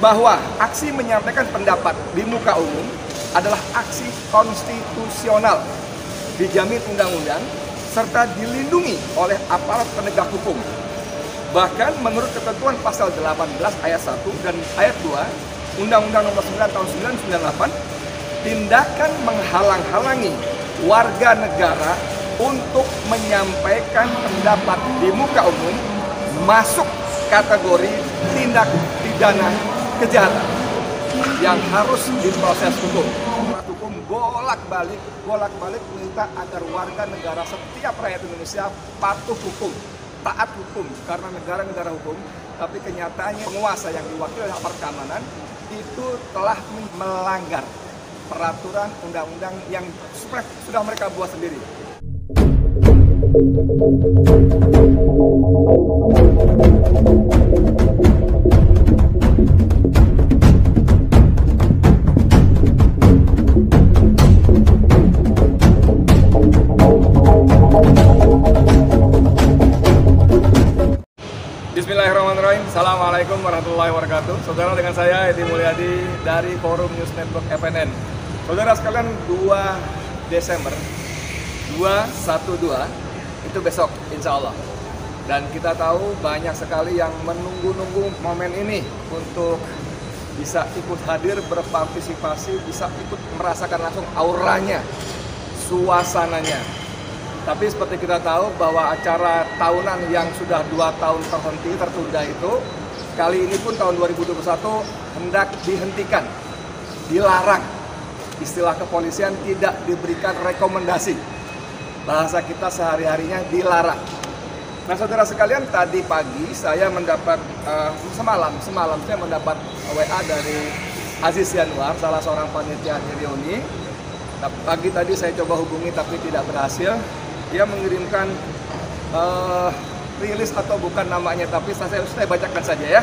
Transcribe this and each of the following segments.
bahwa aksi menyampaikan pendapat di muka umum adalah aksi konstitusional, dijamin undang-undang, serta dilindungi oleh aparat penegak hukum. Bahkan menurut ketentuan pasal 18 ayat 1 dan ayat 2 Undang-Undang Nomor 9 Tahun 1998, tindakan menghalang-halangi warga negara untuk menyampaikan pendapat di muka umum masuk kategori tindak pidana kejahatan yang harus diproses hukum. Hukum bolak-balik minta agar warga negara, setiap rakyat Indonesia patuh hukum, taat hukum, karena negara-negara hukum. Tapi kenyataannya penguasa yang diwakili oleh aparat keamanan itu telah melanggar peraturan undang-undang yang sudah mereka buat sendiri. Bismillahirrahmanirrahim. Assalamualaikum warahmatullahi wabarakatuh. Saudara, dengan saya Edi Mulyadi dari Forum News Network FNN. Saudara sekalian, 2 Desember 212 itu besok insya Allah. Dan kita tahu banyak sekali yang menunggu-nunggu momen ini untuk bisa ikut hadir, berpartisipasi, bisa ikut merasakan langsung auranya, suasananya. Tapi seperti kita tahu bahwa acara tahunan yang sudah 2 tahun tertunda itu, kali ini pun tahun 2021 hendak dihentikan, dilarang. Istilah kepolisian tidak diberikan rekomendasi. Bahasa kita sehari-harinya dilarang. Nah, saudara sekalian, tadi pagi saya mendapat, semalam saya mendapat WA dari Aziz Yanuar, salah seorang panitia reuni. Pagi tadi saya coba hubungi tapi tidak berhasil. Dia mengirimkan rilis atau bukan namanya, tapi saya bacakan saja ya.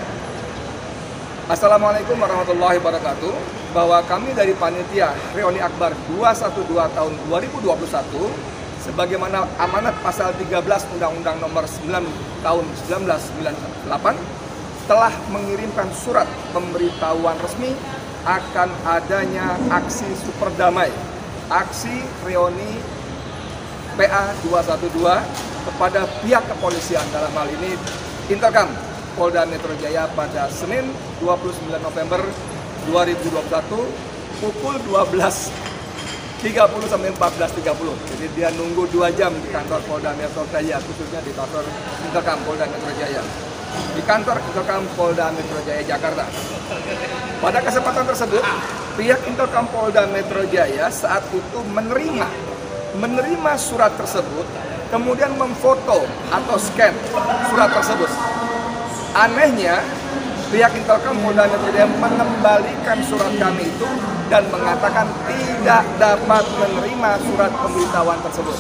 Assalamualaikum warahmatullahi wabarakatuh. Bahwa kami dari Panitia Reuni Akbar 212 tahun 2021, sebagaimana amanat pasal 13 Undang-Undang Nomor 9 tahun 1998, telah mengirimkan surat pemberitahuan resmi akan adanya aksi super damai, aksi reuni PA 212 kepada pihak kepolisian, dalam hal ini Interkam Polda Metro Jaya, pada Senin 29 November 2021 pukul 12.30 sampai 14.30. Jadi dia nunggu 2 jam di kantor Polda Metro Jaya, khususnya di kantor Interkam Polda Metro Jaya, di kantor Interkam Polda Metro Jaya Jakarta. Pada kesempatan tersebut, pihak Interkam Polda Metro Jaya saat itu menerima surat tersebut, kemudian memfoto atau scan surat tersebut. Anehnya, pihak Interkam Polda Metro Jaya mengembalikan surat kami itu dan mengatakan tidak dapat menerima surat pemberitahuan tersebut.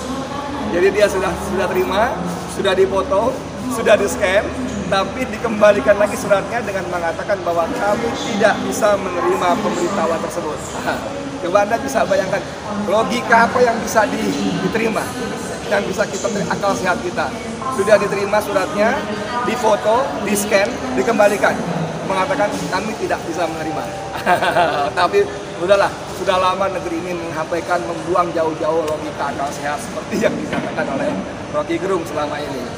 Jadi dia sudah terima, sudah dipoto, sudah di-scan, tapi dikembalikan lagi suratnya dengan mengatakan bahwa kami tidak bisa menerima pemberitahuan tersebut. Coba Anda bisa bayangkan logika apa yang bisa diterima, yang bisa kita akal sehat kita. Sudah diterima suratnya, difoto, di-scan, dikembalikan, mengatakan kami tidak bisa menerima. Tapi udahlah, sudah lama negeri ini membuang jauh-jauh logika akal sehat seperti yang dikatakan oleh Rocky Gerung selama ini.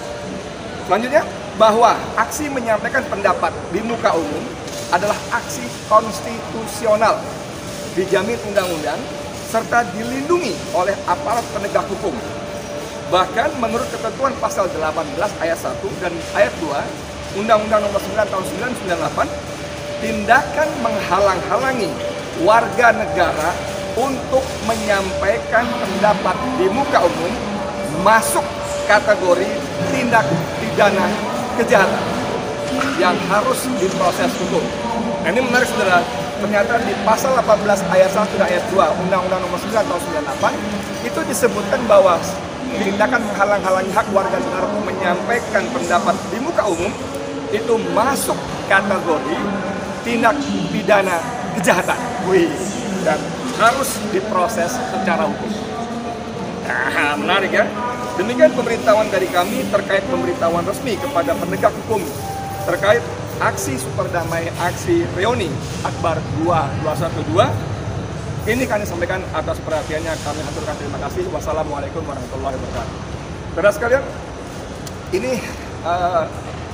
Selanjutnya, bahwa aksi menyampaikan pendapat di muka umum adalah aksi konstitusional, dijamin undang-undang, serta dilindungi oleh aparat penegak hukum. Bahkan menurut ketentuan pasal 18 ayat 1 dan ayat 2 Undang-Undang Nomor 9 Tahun 1998, tindakan menghalang-halangi warga negara untuk menyampaikan pendapat di muka umum masuk kategori tindak pidana kejahatan yang harus diproses hukum. Nah, ini menarik, saudara. Ternyata di pasal 18 ayat 1 dan ayat 2 Undang-Undang Nomor 9 Tahun 1998 itu disebutkan bahwa tindakan menghalang-halangi hak warga negara untuk menyampaikan pendapat di muka umum itu masuk kategori tindak pidana kejahatan. Dan harus diproses secara hukum. Nah, menarik ya. Demikian pemberitahuan dari kami terkait pemberitahuan resmi kepada penegak hukum terkait aksi super damai, aksi reuni Akbar 2212. Ini kami sampaikan atas perhatiannya, kami haturkan terima kasih. Wassalamualaikum warahmatullahi wabarakatuh. Saudara sekalian, ini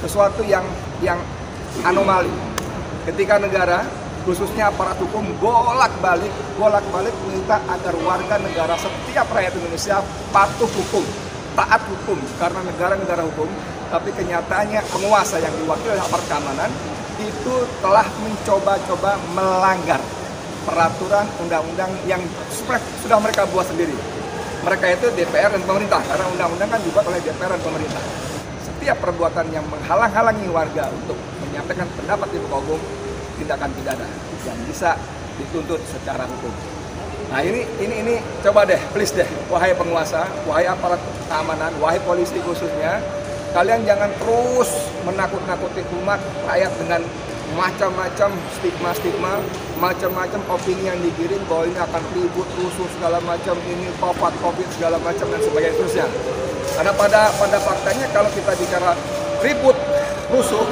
sesuatu yang anomali ketika negara, khususnya aparat hukum, bolak-balik minta agar warga negara, setiap rakyat Indonesia patuh hukum, taat hukum karena negara hukum. Tapi kenyataannya penguasa yang diwakili oleh aparat keamanan itu telah mencoba-coba melanggar peraturan undang-undang yang sudah mereka buat sendiri. Mereka itu DPR dan pemerintah, karena undang-undang kan dibuat oleh DPR dan pemerintah. Setiap perbuatan yang menghalang-halangi warga untuk menyampaikan pendapat di muka umum, tindakan pidana yang bisa dituntut secara hukum. Nah ini coba deh, please deh, wahai penguasa, wahai aparat keamanan, wahai polisi khususnya, kalian jangan terus menakut-nakuti umat rakyat dengan macam-macam stigma, macam-macam opini yang digiring bahwa ini akan ribut, rusuh segala macam, ini COVID segala macam dan sebagainya terusnya. Karena pada faktanya kalau kita bicara ribut, rusuh,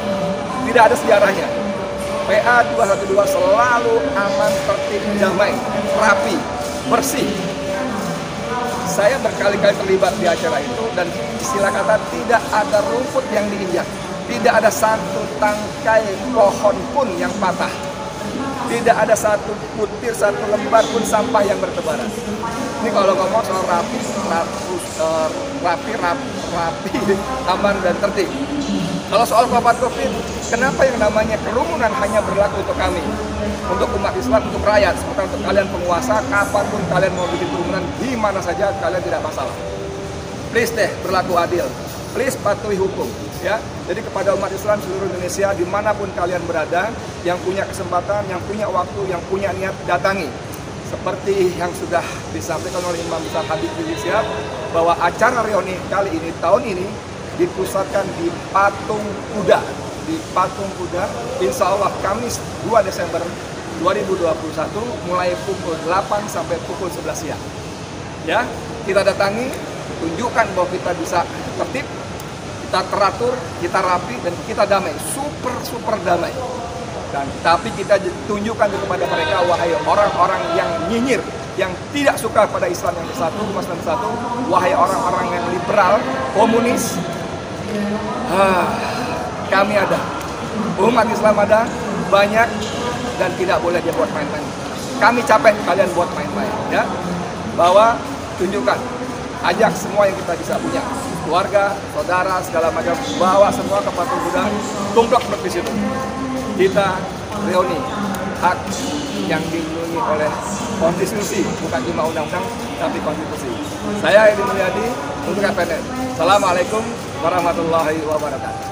tidak ada sejarahnya. PA 212 selalu aman, tertib, damai, rapi, bersih. Saya berkali-kali terlibat di acara itu dan istilah kata tidak ada rumput yang diinjak. Tidak ada satu tangkai pohon pun yang patah. Tidak ada satu butir, satu lembar pun sampah yang bertebaran. Ini kalau ngomong soal rapi, aman dan tertib. Kalau soal COVID, kenapa yang namanya kerumunan hanya berlaku untuk kami, untuk umat Islam, untuk rakyat, sementara untuk kalian penguasa, kapanpun kalian mau bikin kerumunan, di mana saja kalian tidak masalah. Please deh, berlaku adil. Please patuhi hukum. Ya, jadi kepada umat Islam seluruh Indonesia, dimanapun kalian berada, yang punya kesempatan, yang punya waktu, yang punya niat, datangi. Seperti yang sudah disampaikan oleh Imam Besar Habib Rizik Syihab, bahwa acara reuni kali ini, tahun ini, dipusatkan di Patung Kuda. Di Patung Kuda, insya Allah Kamis 2 Desember 2021, mulai pukul 8 sampai pukul 11 siang. Ya, kita datangi, tunjukkan bahwa kita bisa tertib, kita teratur, kita rapi, dan kita damai, super damai. Dan tapi kita tunjukkan kepada mereka, wahai orang-orang yang nyinyir, yang tidak suka pada Islam yang bersatu, umat Islam bersatu, wahai orang-orang yang liberal, komunis, kami ada, umat Islam ada, banyak, dan tidak boleh dia buat main-main. Kami capek kalian buat main-main, ya. Bahwa tunjukkan, ajak semua yang kita bisa punya, keluarga, saudara, segala macam, bawa semua ke Patung Kuda, tumplak di situ. Kita reuni hak yang dilindungi oleh konstitusi, bukan cuma undang-undang, tapi konstitusi. Saya Edi Mulyadi untuk FNN. Assalamualaikum warahmatullahi wabarakatuh.